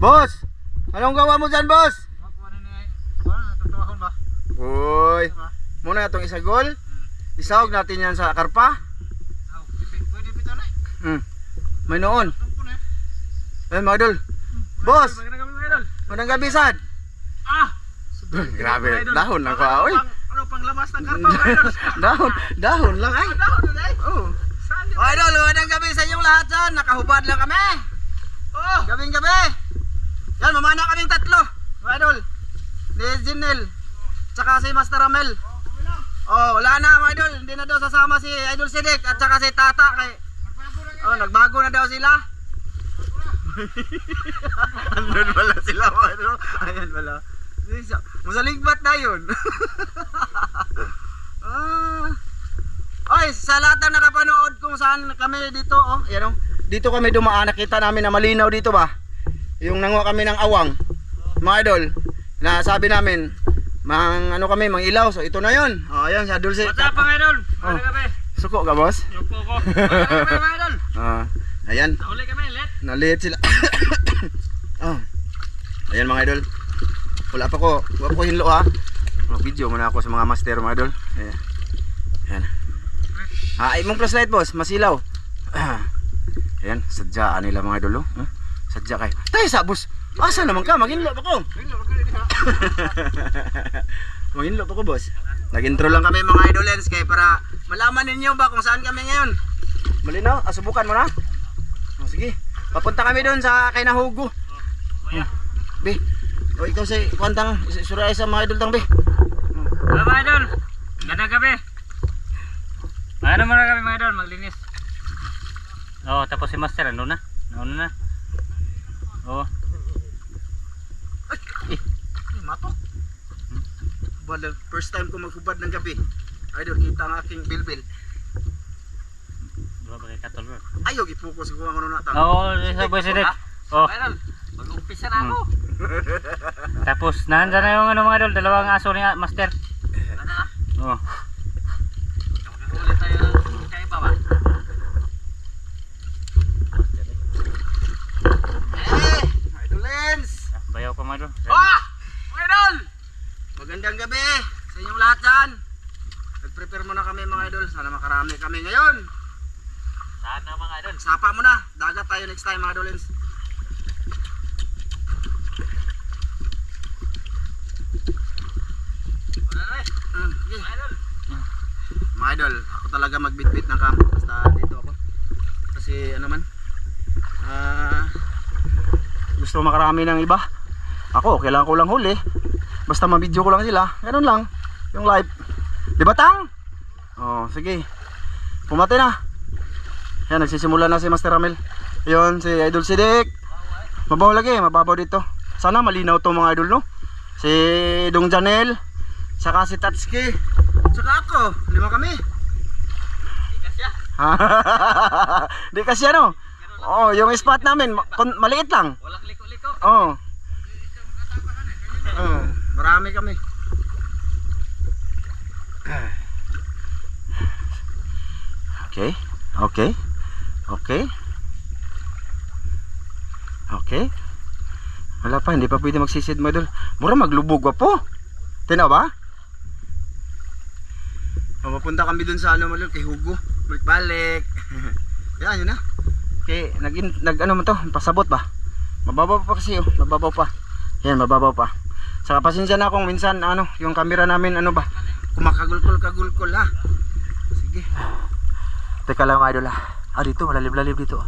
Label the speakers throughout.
Speaker 1: Boss! Anong gawa mo dyan, boss? Uy, muna itong isagol. Isahog natin yan sa karpa. May noon. Eh, mga idol. Boss! Magandang gabi, sad. Grabe, dahon lang ko. Uy.
Speaker 2: Ano pang lamas ng karpa, idol?
Speaker 1: Dahon lang ay.
Speaker 2: Dahon na
Speaker 1: Oh. Idol, magandang gabi sa inyong lahat dyan. Nakahubad lang kami.
Speaker 2: Oh,
Speaker 1: Gabing gabi. Yan, mamana kaming tatlo. Mga idol. Ni Jinel. Tsaka si Master Ramel. Oh, wala na mga idol. Hindi na daw sasama si Idol Sidik at tsaka si Tata kay nagbago na daw sila. Andun pala sila mga idol. Ayan pala. Masaligbat na yun. Oy, sa lahat ng nakapanood kung saan kami dito, oh, yan oh. Dito kami dumaan, nakita namin na malinaw dito ba. Yung nanguha kami ng awang. Mga idol, na sabi namin, ano kami, mang ilaw. So ito na 'yon. Oh, ayan sa Dulce.
Speaker 2: what's up, mga idol?
Speaker 1: Oh.
Speaker 2: Ano gabi?
Speaker 1: Suko ka, boss?
Speaker 2: Yupo ko. Ano gabi, mga idol?
Speaker 1: Ayan.
Speaker 2: Nahuli kami, let.
Speaker 1: Nalit sila. Ayan mga idol. Wala pa ko hinlo ha. Mag-video muna ako sa mga master mga idol. Ayan. Imong flashlight, boss, masilaw. Ayan, sadyaan nila mga idol. Sadya kayo. Tayo sa boss. Asa naman ka? Maghinlo pa ko. Maghinlo pa ko, boss. Nag-intro lang kami mga idolens kaya para malaman ninyo ba kung saan kami ngayon. Malinaw? Subukan mo na? Sige. Papunta kami doon sa kay Nahugo. Be. O ikaw sa kwantang suray sa mga idol tang be.
Speaker 2: Hello, mga idol. Ganda gabi. Ano muna kami, mga idol, maglinis. Oh, tapos si Master, ano na? Ano na? Oh.
Speaker 1: Ay, matok. Well, first time ko maghubad ng gabi. Idol, kita ang aking bilbil.
Speaker 2: Dua ba kay katol?
Speaker 1: Ayaw, i-focus ko ang ano na.
Speaker 2: Oo, sa boy Sidik. Oh.
Speaker 3: Idol, mag-umpisa na ako.
Speaker 2: Tapos nandyan na yung ano mga idol, dalawang aso ni Master.
Speaker 3: Ano na?
Speaker 2: Oh.
Speaker 3: Ulit tayo ng kaiba ba?
Speaker 1: Idol Lens!
Speaker 2: Bayaw ko mga idol.
Speaker 3: Mga idol!
Speaker 1: Magandang gabi sa inyong lahat dyan. Nag-prepare muna kami mga idol. Sana makarami kami ngayon.
Speaker 3: Sana mga idol.
Speaker 1: Sapa muna. Dagat tayo next time mga idol Lens.
Speaker 3: Wala na eh.
Speaker 1: Yeah.
Speaker 3: Mga idol.
Speaker 1: Mga idol, ako talaga magbitbit ng camp. Basta dito ako. Kasi ano man. Gusto makarami ng iba. Ako, kailangan ko lang huli. Basta ma-video ko lang sila. Ganun lang. Yung live. Di ba tang? Oh, sige. Pumati na. Yan, nagsisimula na si Master Ramel. Yun, si Idol Sidik. Mabaw lagi, mababaw dito. Sana malinaw to mga idol, no? Si Dong Janel. Saka si Tatsuki. Saka ako. 5 kami.
Speaker 3: Di kasya.
Speaker 1: Di kasi ano. Oh, yung spot namin maliit lang.
Speaker 3: Walang liko-liko.
Speaker 1: Oh. Marami kami. Okay. Okay. Okay. Okay. Wala pa, hindi pa pwede magsisid mo idol. Mura maglubog pa po. Tinaw ba? Mapunta kami dun sa ano malul kay Hugo. Balik-balik. Yan yun na. Okay, nag ano mo to, pasabot ba? Mababaw pa kasi oh, mababaw pa. Yan, mababaw pa. Saka pasensya na kung minsan ano, yung camera namin ano ba, kumakagulkol ha. Sige. Teka lang mga idol ha. Dito, malalim-lalim dito.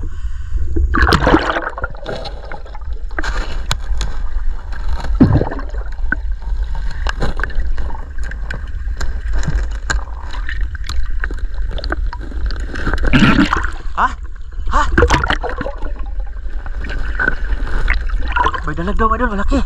Speaker 1: Ha? May dalag daw idol, malaki.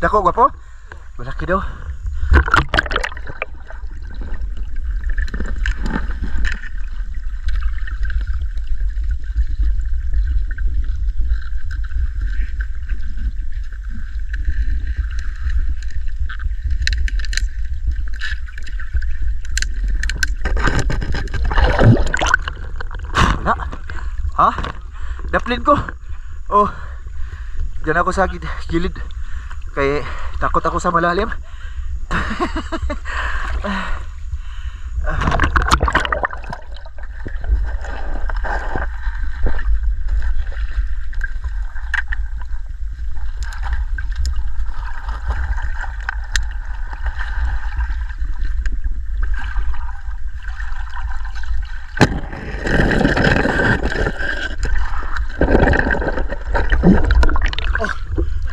Speaker 1: Dako gwapo? Malaki daw. Ha? Daplin ko. Oh. Diyan ako sa gilid. Kaya takot ako sa malalim.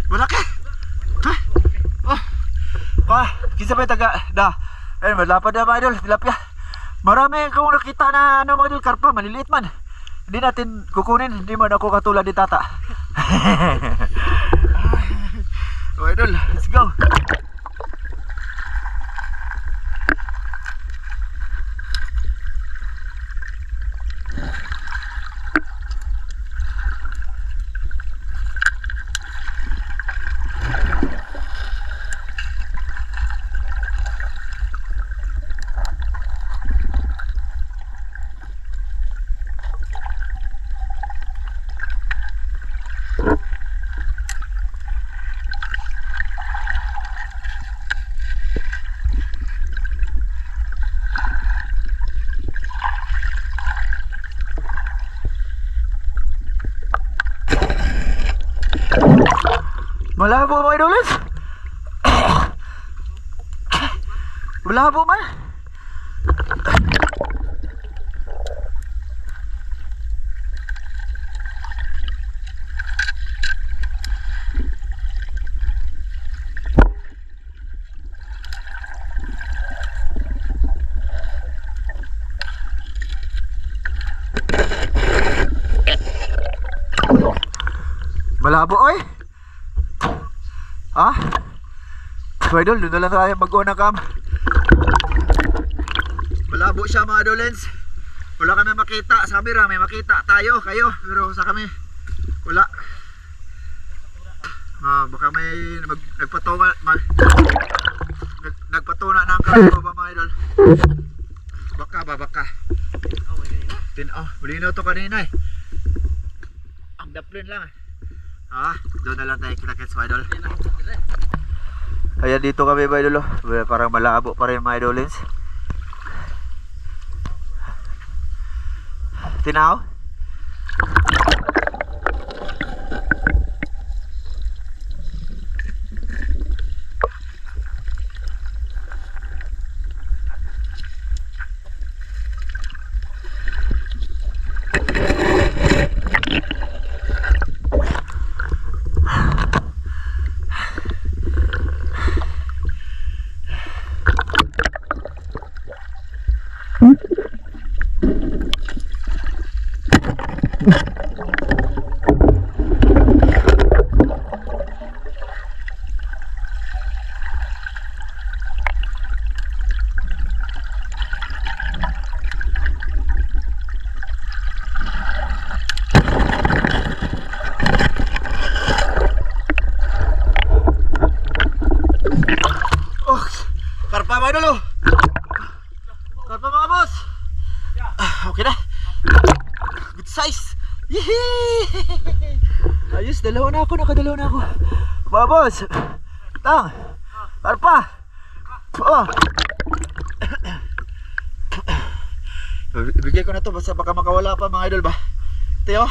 Speaker 1: Malaki. Ha? Oh. Kinsa pa yung taga da. Ayun, malapad na mga idol, tilapia. Marami akong nakita na ano mga idol, karpa, maliliit man. Hindi natin kukunin, hindi man ako katulad ni Tata. Oh idol, let's go. Malabo mga idols. Malabo man. Malabo oy. Ha? Mga idol, doon na lang tayo mag-una cam. Malabo siya mga idolens. Wala kami makita. Sa camera may makita tayo, kayo. Pero sa kami, wala. Baka may nagpatuna ng kampo ba mga idol. Baka. Bulino to kanina eh. Ang daplin lang eh. Doon na lang tayo kita-kits mga idol. Ayan dito kami mga idol. Parang malabo pa rin mga idolins. Tinaw? Karpa mga idol. Karpa mga boss. Okay na. Good size. Yehey! Ayos, nakadalawa na ako. Mga boss. Tang. Karpa. Bigay ko na to basta baka makawala pa mga idol ba. Ito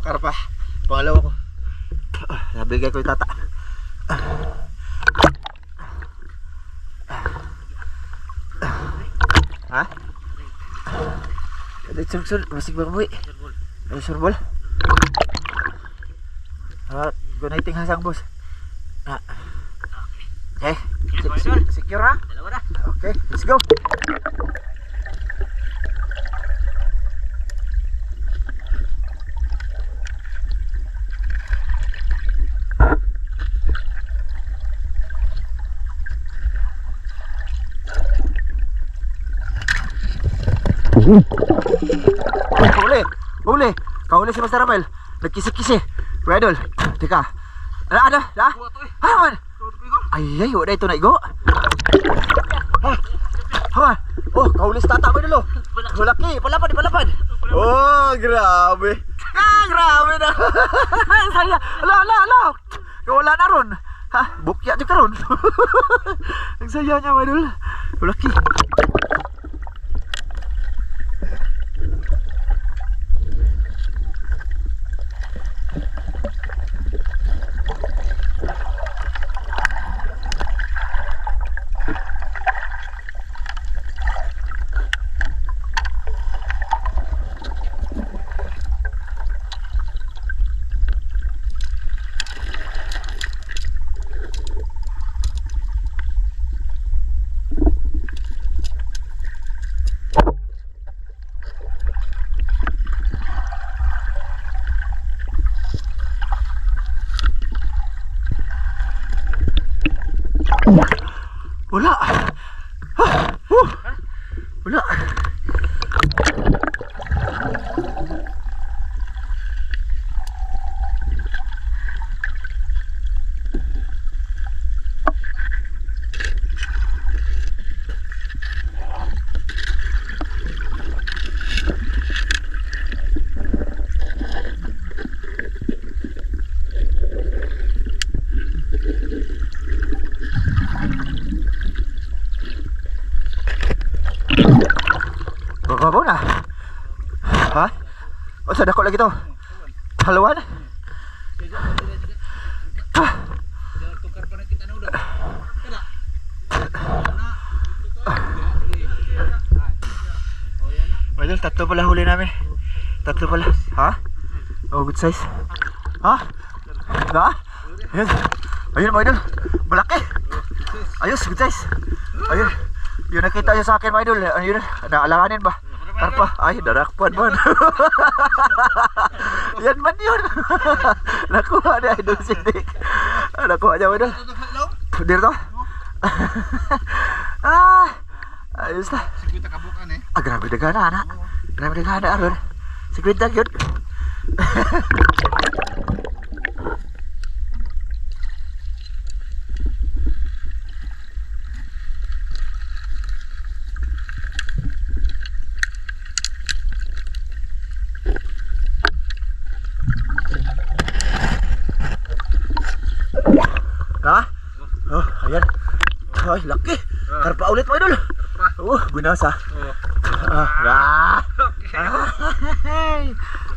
Speaker 1: karpa. Pangalawa ko. Nabigay ko yung Tata. Ha? Ada sur masih berbuih. Ada surbol. Connecting hasang bos. Okay. Secure ha? Okay, let's go. Huli. Kahuli si Master Ramel. Nagkisi-kisi. Idol. Teka. Ada. Haman. Ay, wala ito na igo. Haman. Oh, kahuli si Tata mo dulu. Malaki, palapad. Oh, grabe. Grabe na. Saya. Ala. Wala na ron. Ha, bukya dyan ka ron. Ang saya niya, mga idol. Laki. Wala. Wala. Babaw na. Ha? O sa dako lagi to. Haluan. Ha?
Speaker 3: Tukar pa na kita na udah. Kada.
Speaker 1: Well, tatlo pala huli namin. Tatlo pala. Ha? Oh, good size. Ha? Ha? Ayun. Ayun mga idol. Malaki. Ayos, good size. Ayun. Yung nakita niya sa akin mga idol. Ayun. Naalanganin ba? Karpa. Ay, darakpan man. Yan man yun. Nakuha ni Idol Sidik. Nakuha niya mga idol. Dito. Ayos na.
Speaker 3: Siguita kabukan eh.
Speaker 1: Grabe na gana, anak. Grabe na gana, Aron. Sigwinta yun. Ha? Oh, ayan. Ay, laki. Karpa ulit mo, idol. Binasa.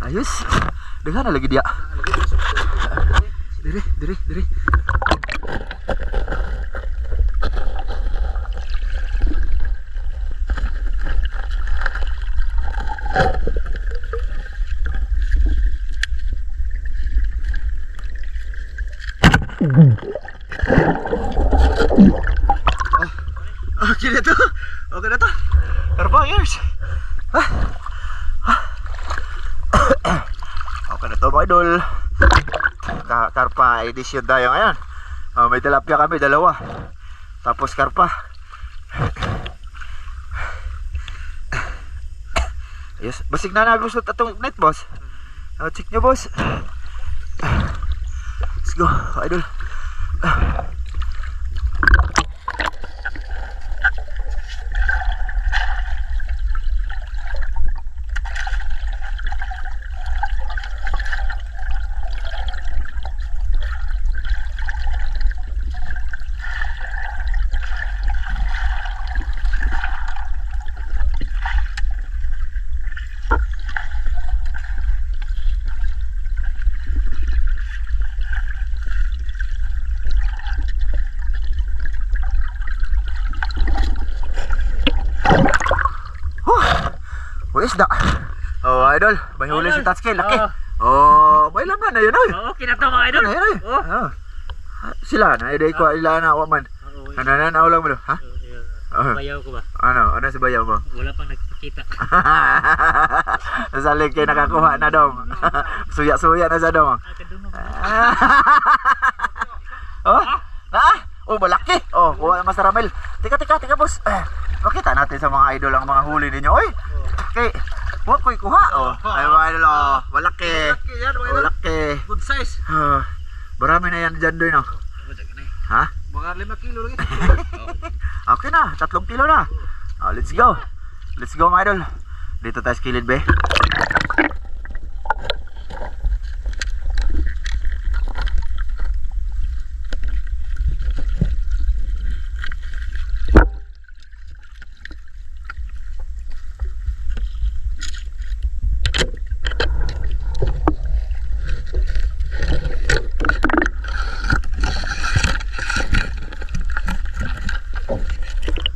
Speaker 1: Ayos. Dengan na lagi dia. Diri. Okay na to. Okay na to. Karpa, years. Okay na to mga idol. Karpa edition tayo ngayon. May tilapia kami, dalawa. Tapos karpa. Yes, basig na nagusot atong net, boss. Check nyo, boss. Let's go, idol. Isda. Oh, idol, may huli si Tatsuki, laki. Oh, may laman na yun, oy.
Speaker 2: Oo, kinato mga idol.
Speaker 1: Ayun, oy. Sila na, iday ko ila na awa man. Nananaw lang mo, ha?
Speaker 2: Bayaw ko ba?
Speaker 1: Ano si bayaw mo?
Speaker 2: Wala pang nagpakita.
Speaker 1: Nasalig kayo nakakuha na dong. Suya-suya na sa dong. Oh? Oh, malaki. Oh, kuha naman sa ramel. Tika, boss. Makita natin sa mga idol ang mga huli ninyo, oy. Okay. Huwag ko'y kuha. Oh, ay mga idol, oh. Malaki. Malaki.
Speaker 3: Good size.
Speaker 1: Marami na yan dyan doon, no? Ha?
Speaker 3: Mga 5 kilo lagi.
Speaker 1: Okay na, 3 kilo na. Let's go. Let's go mga idol. Dito tayo sa kilid, be.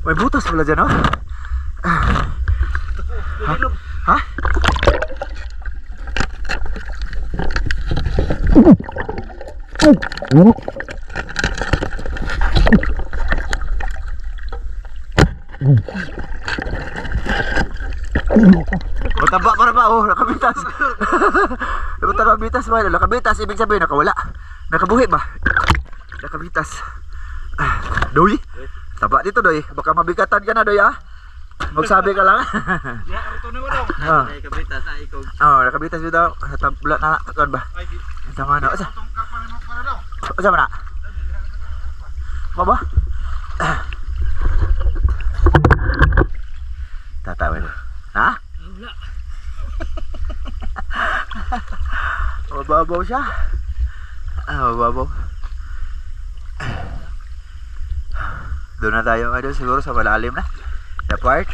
Speaker 1: May butas pala dyan, oh. Ha? Ha? Mataba para ba? Oh, nakabitas. Nakabitas ba? Nakabitas, ibig sabihin nakawala. Nakabuhi ba? Nakabitas. Doy? Taba dito, Doy. Baka mabigatan ka na, Doy, ha? Magsabi ka lang.
Speaker 3: Ya, karito na mo dong.
Speaker 1: Ah.
Speaker 3: Ay, kabitas sa ikog.
Speaker 1: Oh, nakabitas dito. Tabla na takon ba? Tama na. Asa? Asa man na? Baba? Tatawin. Ha?
Speaker 3: Wala.
Speaker 1: Mababaw siya. Mababaw. Doon na tayo ngayon siguro sa malalim na. The part.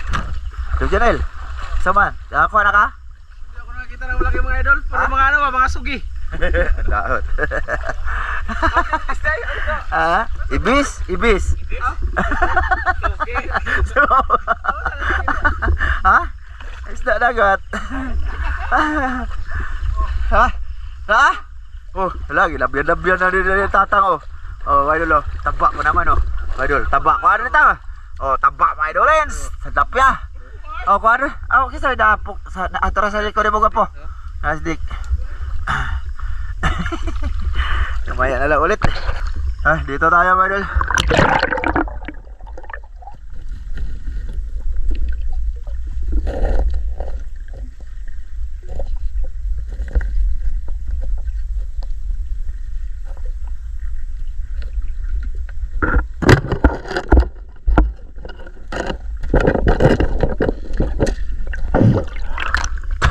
Speaker 1: Doon Janel. Saman. Nakakuha na ka?
Speaker 3: Hindi ako nakakita ng malaki mga idol. Puro mga ano ba, mga sugi.
Speaker 1: Laot. Ibis? Ibis?
Speaker 3: Sugi.
Speaker 1: Ha? Isda dagat. Ha? Ha? Oh, lagi labyan-labyan na din yung tatang, oh. Oh, idol, oh. Tabak mo naman, oh. Idol, tabak mo ano ito? Oh, tabak mo, idol, Lens. Sadap ya. Oh, kuha rin. Oh, kisa dapok. Atara sa likod mo po. Nasdik. Lumaya na lang ulit. Ah, dito tayo, idol.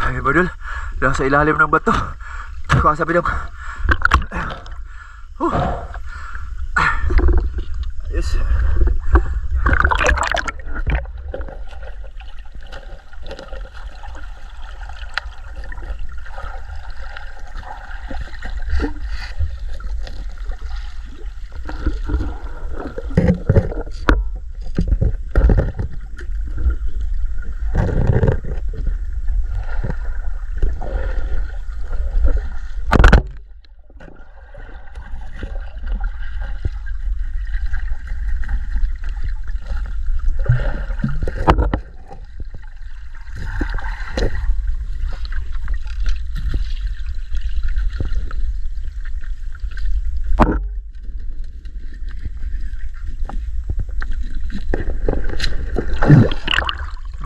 Speaker 1: Ay, Badol, nasa ilalim ng bato. Kuha sa bidong. Ayos.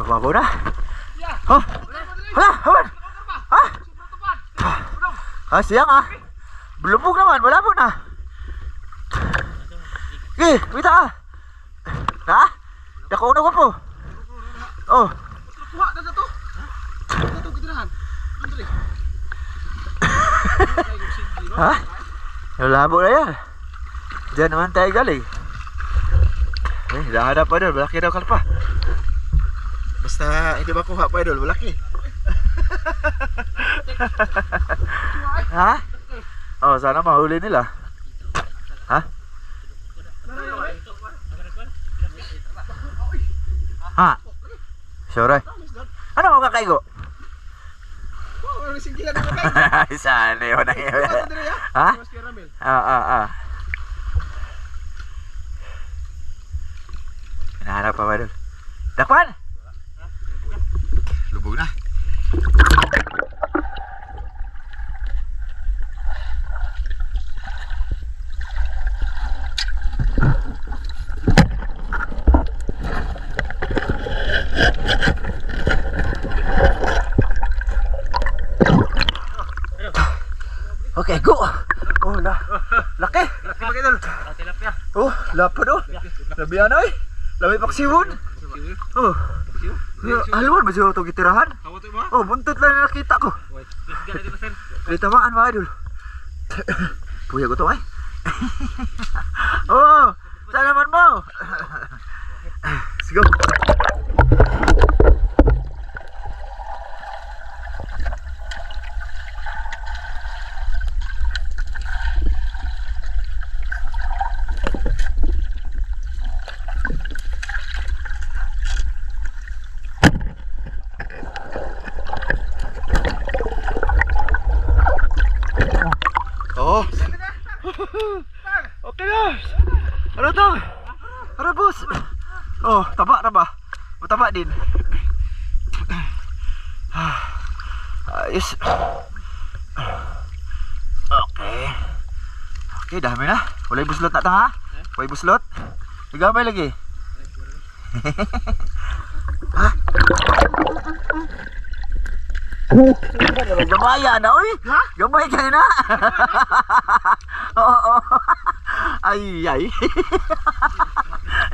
Speaker 1: Mababaw na. Oh, hala, hawan. Ha? Ah, siyang ah. Belubog naman, malabog na. Okay, wita ah. Ha? Nakuuna ko po. Oh.
Speaker 3: Kuha na to. Ito gitirahan. Dundri.
Speaker 1: Ha? Malabog na yan. Diyan naman tayo galing. Eh, dahanap pa doon, malaki daw kalpa. Basta hindi makuha pa idol, malaki. Ha? Oh, sana mahuli nila. Ha? Ha? Sure. Ano mo kakaigo?
Speaker 3: Oh, ang singkilan ng kapay.
Speaker 1: Sana yun na yun. Ha?
Speaker 3: Mas caramel.
Speaker 1: Hinahanap pa ba doon? Dakpan! Lubog na. Okay, go! Oh, laki!
Speaker 3: Laki ba idol? Tilapia.
Speaker 1: Oh, lapad oh! Labi ano eh! Labi paksiwon! Oh! Haluan ba siguro itong gitirahan?
Speaker 3: Hawa to ba?
Speaker 1: Oh, buntot lang na nakita ko.
Speaker 3: Gasga na dito sen.
Speaker 1: Litamaan mga idol. Puya ko to ay. Oh! Saan naman mo? Let's go! mataba na ba? Mataba din. Ayos. Okay. Okay, dami na. Walay buslot na ta ha? Walay buslot? Igamay lagi. Ha? Gamaya na, uy! Gamay kayo na! Oo. Ay, ay.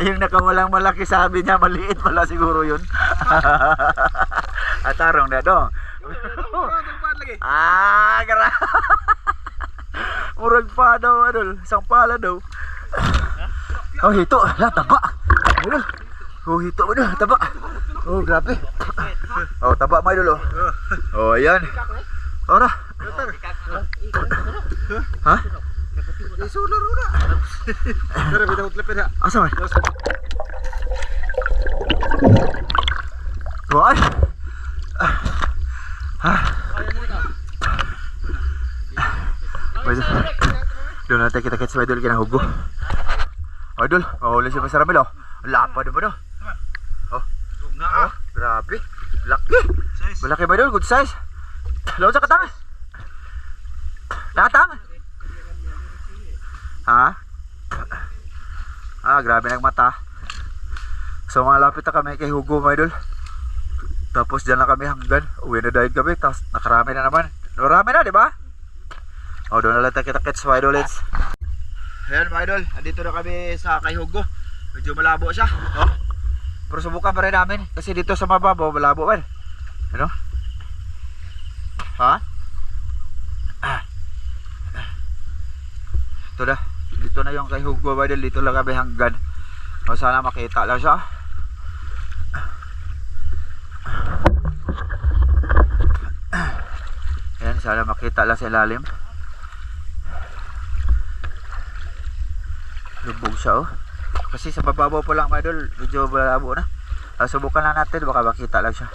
Speaker 1: Yung nakawalang malaki sabi niya, maliit pala siguro yun. Atarong na do. Ah, gara. Murag pa daw, adol. Isang pala daw. Oh, hito. Taba. Adol. Oh, hito mo na. Taba. Oh, grabe. Oh, taba mo, idol. Oh, ayan. Ora. Ha? Isulor ko na. Pero bitaw tlapid ha. Asa man? Why? Doon natin kita-kits sa idol kinahugo. Idol, huli si Pastor Ramil. Lapad ba daw? Oh, grabe. Laki. Malaki ba idol? Good size. Lawan sa katang. Latang. Ha? Grabe ng mata. So mga lapit na kami kay Hugo mga idol. Tapos dyan lang kami hanggan. Uwi na dahil kami. Tapos nakarami na naman. Marami na, di ba? O, doon na lang tayo kita-kits mga idolins. Ayan mga idol. Andito na kami sa kay Hugo. Medyo malabo siya. Oh. Pero subukan pa rin namin. Kasi dito sa mababaw, malabo man. Ano? Ha? Ito na. Dito na yung kay Hugo mga idol. Dito lang kami hanggan. O, sana makita lang siya. Ayan, sana makita lang sa ilalim. Lubog siya oh. Kasi sa bababaw pa lang mga idol, medyo malabo na. Subukan lang natin, baka makita lang siya.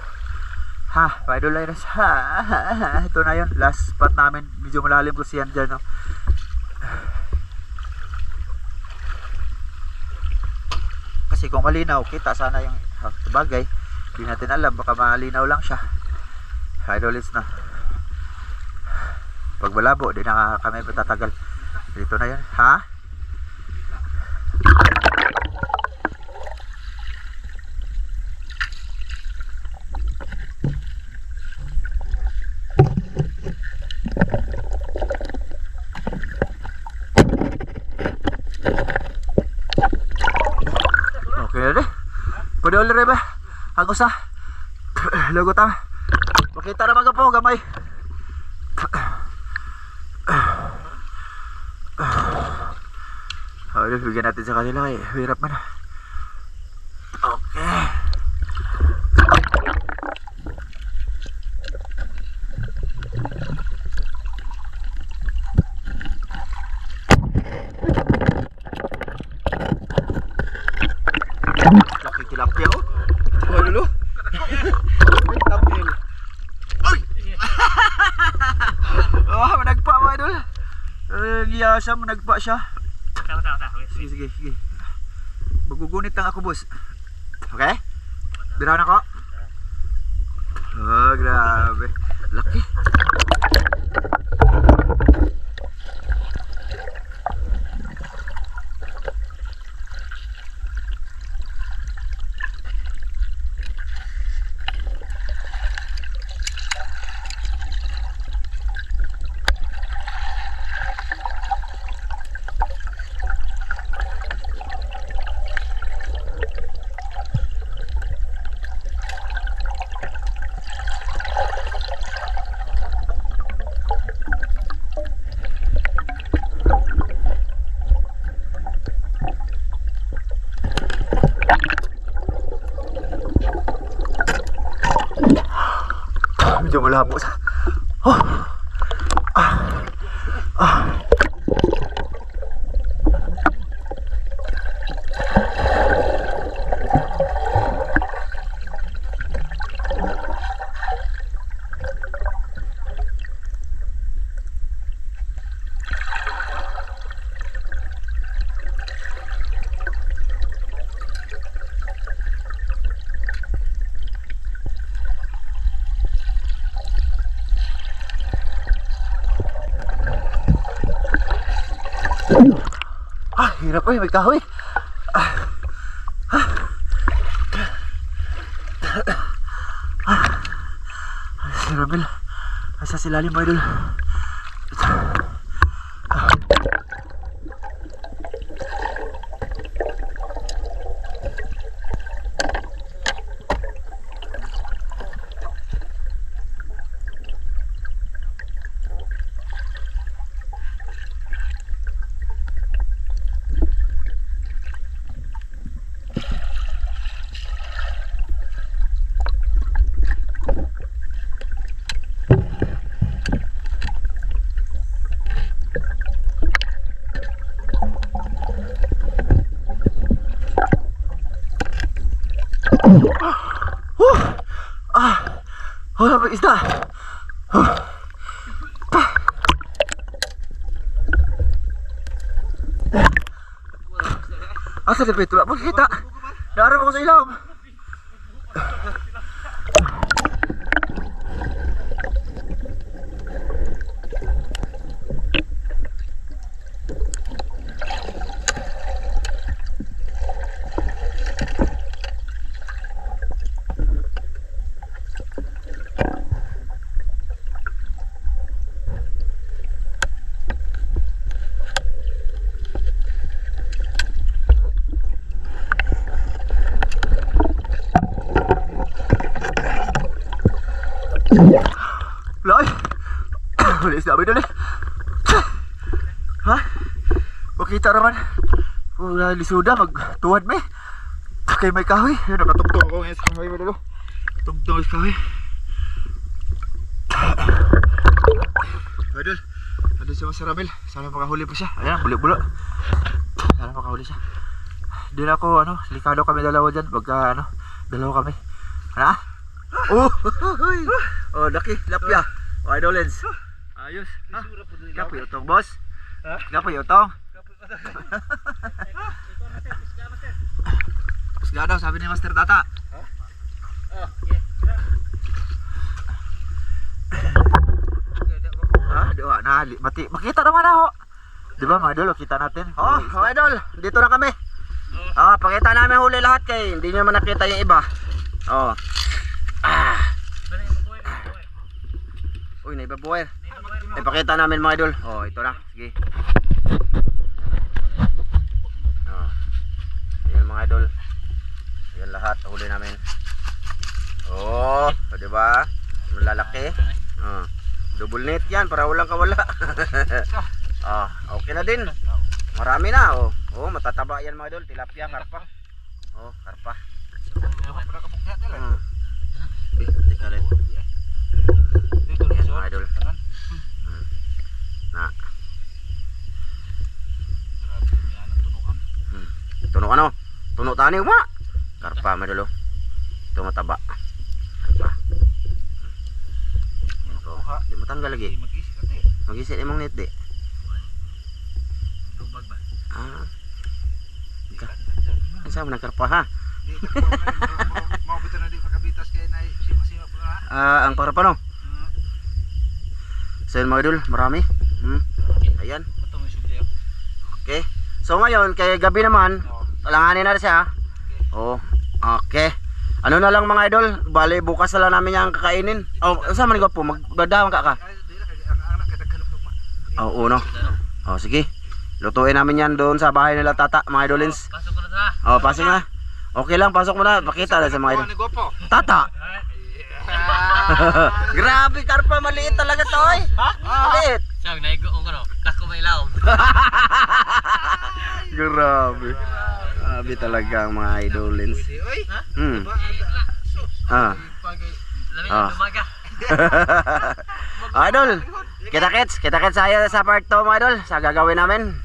Speaker 1: Ha, mga idol ay ito na yun, last spot namin. Medyo malalim ko siyan dyan no? Kasi kung malinaw, kita sana yung bagay. Hindi natin alam, baka malinaw lang siya. Idolis na. Pag malabo, di na kami patatagal. Dito na yan, ha? Okay na rin. Pwede ulit rin ba? Ang usa. Lugot ang. Makita naman ka po, gamay. Bigyan natin sa kanila eh. Hirap man. Okay. Laki tilapia oh. Oh dulu. Ay! Oh, managpa mo idol. Liya siya, managpa siya. Sige. Magugunit lang ako, boss. Okay? Birahan ako. Oh, grabe. Laki. Medyo malabo sa. Oh. Hirap may kahoy. Si Ramil. Asa si lalim mga idol. Wala pa isda. Asa na pito? Wala kita. Naarap ako sa ilaw. Lại Ulit isda ba doon eh? Ha? Makita naman. Wala lisuda, magtuwad may. Kay may kahoy. Nakatugtong ako ngayon sa kahoy mo dalo. Tugtong sa kahoy. Idol, nandun si Master Ramil. Sana makahuli pa siya. Ayan, bulo-bulo. Sana makahuli siya. Di na ako, silikado kami dalawa dyan. Pagka, dalawa kami. Ano? Oh, laki, lapya. Oh, idolens. Ayos. Kapoy utong, boss. Kapoy utong. Pusga daw, sabi ni Master Tata. Doa na, makita naman ako. Di ba mga idol, kita natin. Oh, idol, dito na kami. Pakita namin huli lahat kay hindi nyo man nakita yung iba. Uy, naibabuhay. Ipakita namin mga idol. Ito na. Sige. Ayan mga idol. Ayan lahat. Huli namin. Diba? Malalaki. Double net yan para walang kawala. Okay na din. Marami na. Matataba yan mga idol. Tilapia, karpa. Karpa. Teka rin. Mga idol. Tuno ano? Tuno tani uma. Karpa mga idol. Ito mataba. Karpa. Di matanggal lagi. Mag-isip emang net di. Saan mo nagkarpa ha?
Speaker 3: Mau betul na di makabitas kay na sima-sima pula.
Speaker 1: Ang karpa no? So yun mga idol, marami. Ayan. Okay. So ngayon, kay gabi naman, talanganin na siya. Okay. Ano na lang mga idol, bali bukas na lang namin yung kakainin. Saan man po, magdadawang ka? No. Sige. Lutuin namin yan doon sa bahay nila Tata, mga idolins.
Speaker 2: Pasok ko na sa.
Speaker 1: Pasok na. Okay lang, pasok mo na. Pakita na sa mga idol. Tata! Grabe, karpa, maliit talaga to eh. Maliit.
Speaker 2: Siyang naigo ko no. Kako may laom.
Speaker 1: Grabe. Grabe talaga ang mga idolins.
Speaker 2: Lumaga.
Speaker 1: Idol, kita-kits tayo sa part 2 mga idol, sa gagawin namin.